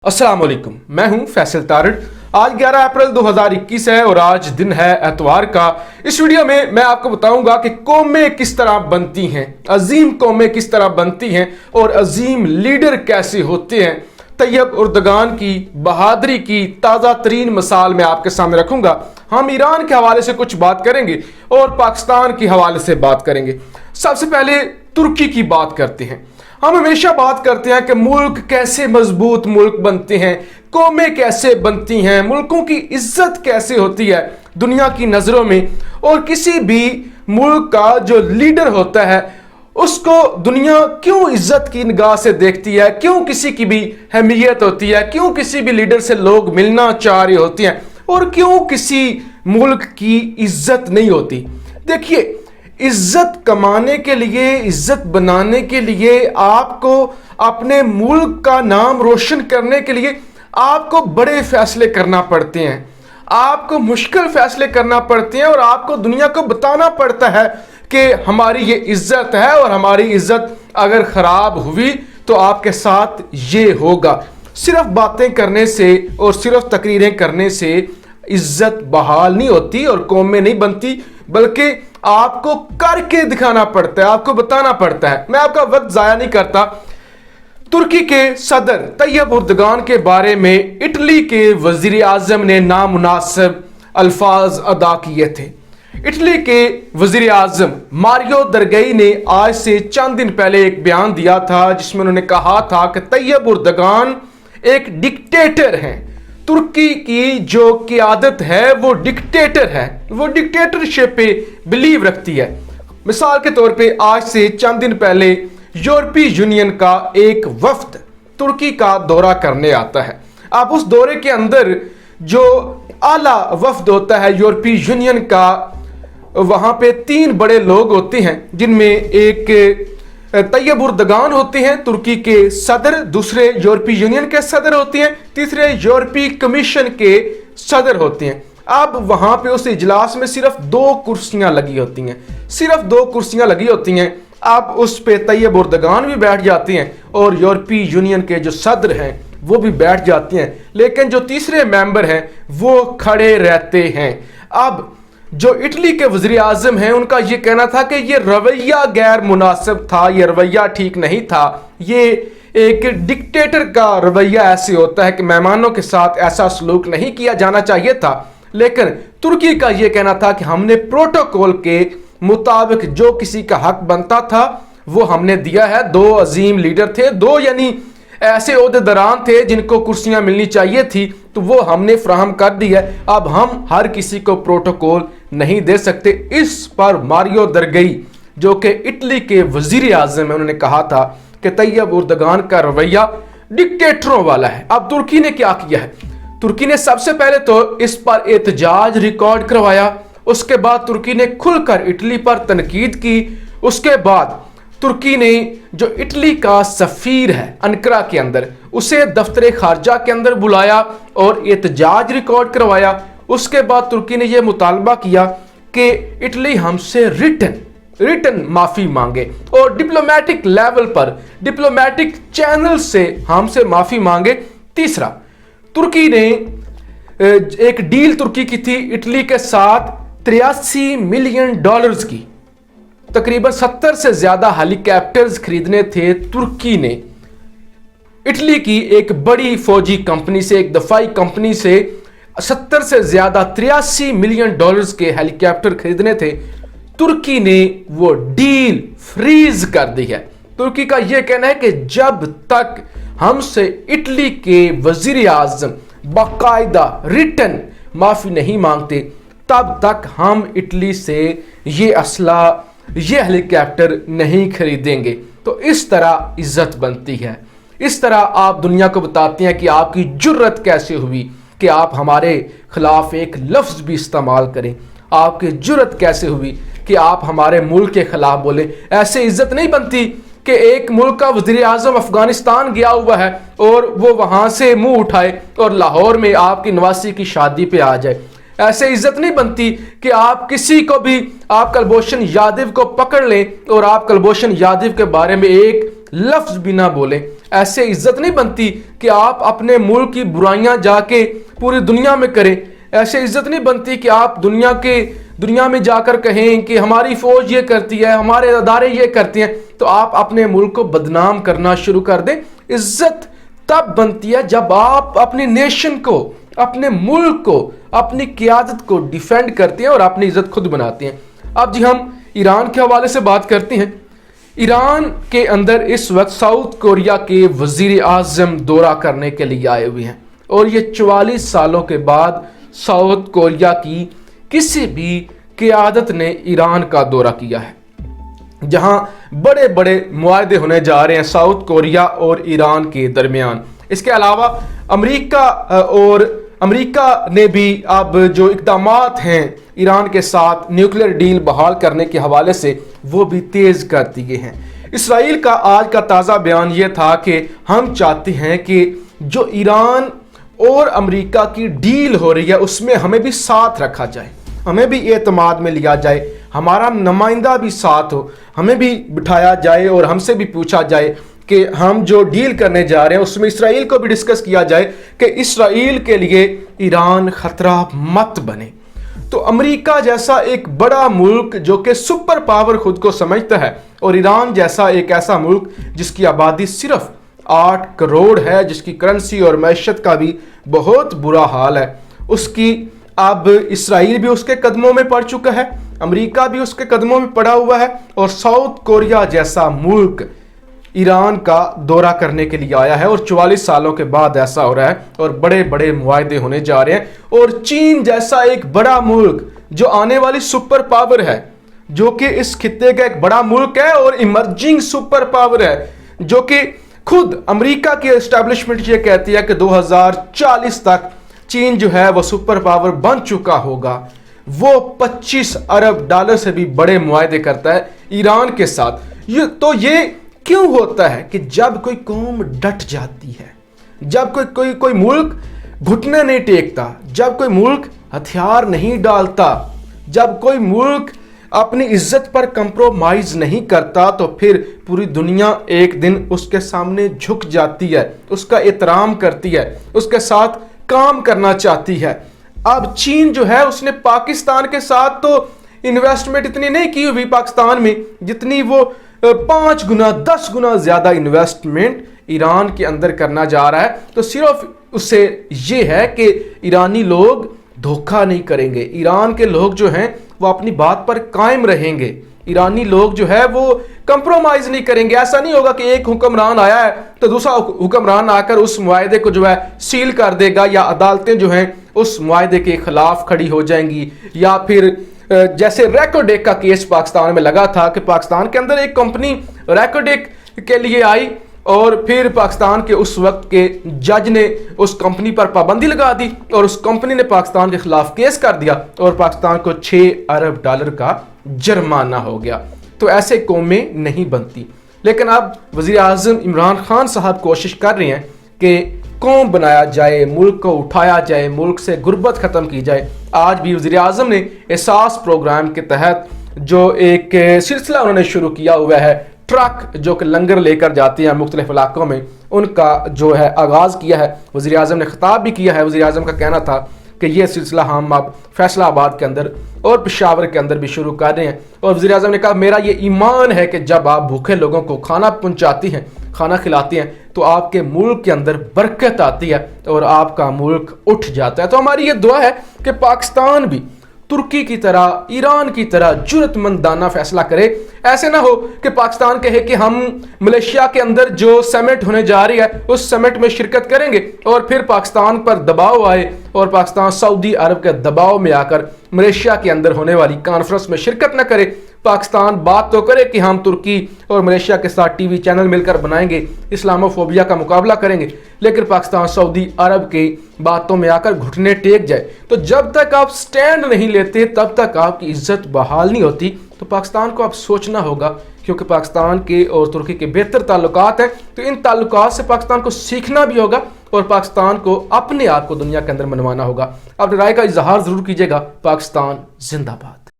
अस्सलाम वालेकुम, मैं हूं फैसल तारड़। आज 11 अप्रैल 2021 है और आज दिन है एतवार का। इस वीडियो में मैं आपको बताऊंगा कि कौमें किस तरह बनती हैं, अजीम कौमें किस तरह बनती हैं और अजीम लीडर कैसे होते हैं। तैयब उर्दगान की बहादुरी की ताज़ा तरीन मिसाल मैं आपके सामने रखूंगा। हम ईरान के हवाले से कुछ बात करेंगे और पाकिस्तान के हवाले से बात करेंगे। सबसे पहले तुर्की की बात करते हैं। हम हमेशा बात करते हैं कि मुल्क कैसे मजबूत मुल्क बनते हैं, कौमें कैसे बनती हैं, मुल्कों की इज्जत कैसे होती है दुनिया की नज़रों में, और किसी भी मुल्क का जो लीडर होता है उसको दुनिया क्यों इज्जत की निगाह से देखती है, क्यों किसी की भी अहमियत होती है, क्यों किसी भी लीडर से लोग मिलना चाह रहे होते हैं और क्यों किसी मुल्क की इज्जत नहीं होती। देखिए, इज्जत कमाने के लिए, इज्जत बनाने के लिए, आपको अपने मुल्क का नाम रोशन करने के लिए आपको बड़े फैसले करना पड़ते हैं, आपको मुश्किल फैसले करना पड़ते हैं और आपको दुनिया को बताना पड़ता है कि हमारी ये इज्जत है और हमारी इज्जत अगर खराब हुई तो आपके साथ ये होगा। सिर्फ बातें करने से और सिर्फ तकरीरें करने से इज्जत बहाल नहीं होती और कौमें नहीं बनती, बल्कि आपको करके दिखाना पड़ता है, आपको बताना पड़ता है। मैं आपका वक्त जाया नहीं करता। तुर्की के सदर तैयब उर्दगान के बारे में इटली के वजीर आजम ने नामुनासिब अल्फाज अदा किए थे। इटली के वजीर आजम मारियो द्रघी ने आज से चंद दिन पहले एक बयान दिया था जिसमें उन्होंने कहा था कि तैयब उर्दगान एक डिक्टेटर हैं। तुर्की की जो क़ियादत है वो डिक्टेटर है, वो डिक्टेटरशिप पे बिलीव रखती है। मिसाल के तौर पे आज से चंद दिन पहले यूरोपीय यूनियन का एक वफ्द तुर्की का दौरा करने आता है। अब उस दौरे के अंदर जो आला वफ्द होता है यूरोपीय यूनियन का, वहां पे तीन बड़े लोग होते हैं जिनमें एक तैयब उर्दगान होते हैं तुर्की के सदर, दूसरे यूरोपीय यूनियन के सदर होते हैं, तीसरे यूरोपीय कमीशन के सदर होते हैं। अब वहां पे उस इजलास में सिर्फ 2 कुर्सियां लगी होती हैं, सिर्फ 2 कुर्सियां लगी होती हैं। अब उस पे तैयब उर्दगान भी बैठ जाते हैं और यूरोपीय यूनियन के जो सदर हैं वो भी बैठ जाते हैं, लेकिन जो तीसरे मेंबर हैं वो खड़े रहते हैं। अब जो इटली के वज़ीर आज़म हैं उनका ये कहना था कि ये रवैया गैर मुनासिब था, ये रवैया ठीक नहीं था, ये एक डिक्टेटर का रवैया ऐसे होता है कि मेहमानों के साथ ऐसा सलूक नहीं किया जाना चाहिए था। लेकिन तुर्की का ये कहना था कि हमने प्रोटोकॉल के मुताबिक जो किसी का हक बनता था वो हमने दिया है। 2 अजीम लीडर थे, 2 यानी ऐसे ओहदेदारान थे जिनको कुर्सियां मिलनी चाहिए थी, तो वो हमने फ्राहम कर दी है। अब हम हर किसी को प्रोटोकॉल नहीं दे सकते। इस पर मारियो द्रघी जो कि इटली के वजीर आजम है, उन्होंने कहा था कि तैयब उर्दगान का रवैया डिक्टेटरों वाला है। अब तुर्की ने क्या किया है? तुर्की ने सबसे पहले तो इस पर एहतजाज रिकॉर्ड करवाया, उसके बाद तुर्की ने खुलकर इटली पर तनकीद की। उसके बाद तुर्की ने जो इटली का सफीर है अनकरा के अंदर, उसे दफ्तर खारजा के अंदर बुलाया और एहतजाज रिकॉर्ड करवाया। उसके बाद तुर्की ने यह मुतालबा किया कि इटली हमसे रिटन माफी मांगे और डिप्लोमेटिक लेवल पर, डिप्लोमेटिक चैनल से हमसे माफी मांगे। तीसरा, तुर्की ने एक डील तुर्की की थी इटली के साथ $83 मिलियन की, तकरीबन 70 से ज्यादा हेलीकॉप्टर्स खरीदने थे। तुर्की ने इटली की एक बड़ी फौजी कंपनी से, एक दफाई कंपनी से 70 से ज्यादा $83 मिलियन के हेलीकॉप्टर खरीदने थे। तुर्की ने वो डील फ्रीज कर दी है। तुर्की का यह कहना है कि जब तक हमसे इटली के वजीर आजम बाकायदा रिटन माफी नहीं मांगते तब तक हम इटली से ये असला, ये हेलीकॉप्टर नहीं खरीदेंगे। तो इस तरह इज्जत बनती है, इस तरह आप दुनिया को बताते हैं कि आपकी जुर्रत कैसे हुई कि आप हमारे खिलाफ एक लफ्ज भी इस्तेमाल करें, आपकी जुर्रत कैसे हुई कि आप हमारे मुल्क के खिलाफ बोले। ऐसे इज्जत नहीं बनती कि एक मुल्क का वज़ीर आज़म अफगानिस्तान गया हुआ है और वो वहां से मुंह उठाए और लाहौर में आपकी नवासी की शादी पे आ जाए। ऐसे इज्जत नहीं बनती कि आप किसी को भी, आप कुलभूषण यादव को पकड़ लें और आप कुलभूषण यादव के बारे में एक लफ्ज भी ना बोलें। ऐसे इज्जत नहीं बनती कि आप अपने मुल्क की बुराइयां जाके पूरी दुनिया में करें। ऐसे इज्जत नहीं बनती कि आप दुनिया में जाकर कहें कि हमारी फौज ये करती है, हमारे अदारे ये करते हैं, तो आप अपने मुल्क को बदनाम करना शुरू कर दें। इज्जत तब बनती है जब आप अपनी नेशन को, अपने मुल्क को, अपनी क़ियादत को डिफेंड करते हैं और अपनी इज्जत खुद बनाते हैं। अब जी हम ईरान के हवाले से बात करते हैं। ईरान के अंदर इस वक्त साउथ कोरिया के वजीर आज़म दौरा करने के लिए आए हुए हैं और ये 44 सालों के बाद साउथ कोरिया की किसी भी क़ियादत ने ईरान का दौरा किया है, जहां बड़े बड़े मुआहदे होने जा रहे हैं साउथ कोरिया और ईरान के दरमियान। इसके अलावा अमेरिका ने भी अब जो इक़दामात हैं ईरान के साथ न्यूक्लियर डील बहाल करने के हवाले से वो भी तेज़ कर दिए हैं। इसराइल का आज का ताज़ा बयान ये था कि हम चाहते हैं कि जो ईरान और अमेरिका की डील हो रही है उसमें हमें भी साथ रखा जाए, हमें भी एतमाद में लिया जाए, हमारा नुमाइंदा भी साथ हो, हमें भी बिठाया जाए और हमसे भी पूछा जाए कि हम जो डील करने जा रहे हैं उसमें इसराइल को भी डिस्कस किया जाए कि इसराइल के लिए ईरान खतरा मत बने। तो अमेरिका जैसा एक बड़ा मुल्क जो कि सुपर पावर खुद को समझता है और ईरान जैसा एक ऐसा मुल्क जिसकी आबादी सिर्फ 8 करोड़ है, जिसकी करेंसी और मैशत का भी बहुत बुरा हाल है, उसकी अब इसराइल भी उसके कदमों में पड़ चुका है, अमेरिका भी उसके कदमों में पड़ा हुआ है और साउथ कोरिया जैसा मुल्क ईरान का दौरा करने के लिए आया है और 44 सालों के बाद ऐसा हो रहा है और बड़े बड़े मुआहदे होने जा रहे हैं। और चीन जैसा एक बड़ा मुल्क जो आने वाली सुपर पावर है, जो कि इस खित्ते का एक बड़ा मुल्क है और इमर्जिंग सुपर पावर है, जो कि खुद अमेरिका की एस्टैब्लिशमेंट ये कहती है कि 2040 तक चीन जो है वो सुपर पावर बन चुका होगा। वो 25 अरब डॉलर से भी बड़े मुआहदे करता है ईरान के साथ। ये क्यों होता है कि जब कोई कौम डट जाती है, जब कोई मुल्क घुटने नहीं टेकता, जब कोई मुल्क हथियार नहीं डालता, जब कोई मुल्क अपनी इज्जत पर कंप्रोमाइज नहीं करता, तो फिर पूरी दुनिया एक दिन उसके सामने झुक जाती है, उसका एहतराम करती है, उसके साथ काम करना चाहती है। अब चीन जो है उसने पाकिस्तान के साथ तो इन्वेस्टमेंट इतनी नहीं की हुई पाकिस्तान में जितनी वो 5 गुना 10 गुना ज्यादा इन्वेस्टमेंट ईरान के अंदर करना जा रहा है। तो सिर्फ उससे ये है कि ईरानी लोग धोखा नहीं करेंगे, ईरान के लोग जो हैं वो अपनी बात पर कायम रहेंगे, ईरानी लोग जो है वो कंप्रोमाइज नहीं करेंगे। ऐसा नहीं होगा कि एक हुक्मरान आया है तो दूसरा हुक्मरान आकर उस मुआहदे को जो है सील कर देगा, या अदालतें जो हैं उस मुआहदे के खिलाफ खड़ी हो जाएंगी, या फिर जैसे रैकोडेक का केस पाकिस्तान में लगा था कि पाकिस्तान के अंदर एक कंपनी रैकोडेक के लिए आई और फिर पाकिस्तान के उस वक्त के जज ने उस कंपनी पर पाबंदी लगा दी और उस कंपनी ने पाकिस्तान के खिलाफ केस कर दिया और पाकिस्तान को 6 अरब डॉलर का जुर्माना हो गया। तो ऐसे कौमें नहीं बनती। लेकिन अब वज़ीर आज़म इमरान खान साहब कोशिश कर रहे हैं कि कौम बनाया जाए, मुल्क को उठाया जाए, मुल्क से गुर्बत ख़त्म की जाए। आज भी वज़ीर आज़म ने एहसास प्रोग्राम के तहत जो एक सिलसिला उन्होंने शुरू किया हुआ है, ट्रक जो कि लंगर लेकर जाते हैं मुख्तलिफ इलाकों में, उनका जो है आगाज़ किया है। वज़ीर आज़म ने खिताब भी किया है। वज़ीर आज़म का कहना था कि यह सिलसिला हम अब फैसलाबाद के अंदर और पेशावर के अंदर भी शुरू कर रहे हैं। और वज़ीर आज़म ने कहा मेरा ये ईमान है कि जब आप भूखे लोगों को खाना पहुँचाती हैं, खाना खिलाती हैं, तो आपके मुल्क के अंदर बरकत आती है और आपका मुल्क उठ जाता है। तो हमारी ये दुआ है कि पाकिस्तान भी तुर्की की तरह, ईरान की तरह जुर्रतमंदाना फैसला करे। ऐसे ना हो कि पाकिस्तान कहे कि हम मलेशिया के अंदर जो समिट होने जा रही है उस समिट में शिरकत करेंगे और फिर पाकिस्तान पर दबाव आए और पाकिस्तान सऊदी अरब के दबाव में आकर मलेशिया के अंदर होने वाली कॉन्फ्रेंस में शिरकत न करे। पाकिस्तान बात तो करे कि हम तुर्की और मलेशिया के साथ टीवी चैनल मिलकर बनाएंगे, इस्लामोफोबिया का मुकाबला करेंगे, लेकिन पाकिस्तान सऊदी अरब की बातों में आकर घुटने टेक जाए। तो जब तक आप स्टैंड नहीं लेते तब तक आपकी इज्जत बहाल नहीं होती। तो पाकिस्तान को अब सोचना होगा, क्योंकि पाकिस्तान के और तुर्की के बेहतर ताल्लुकात हैं, तो इन ताल्लुकात से पाकिस्तान को सीखना भी होगा और पाकिस्तान को अपने आप को दुनिया के अंदर मनवाना होगा। अपनी राय का इजहार जरूर कीजिएगा। पाकिस्तान जिंदाबाद।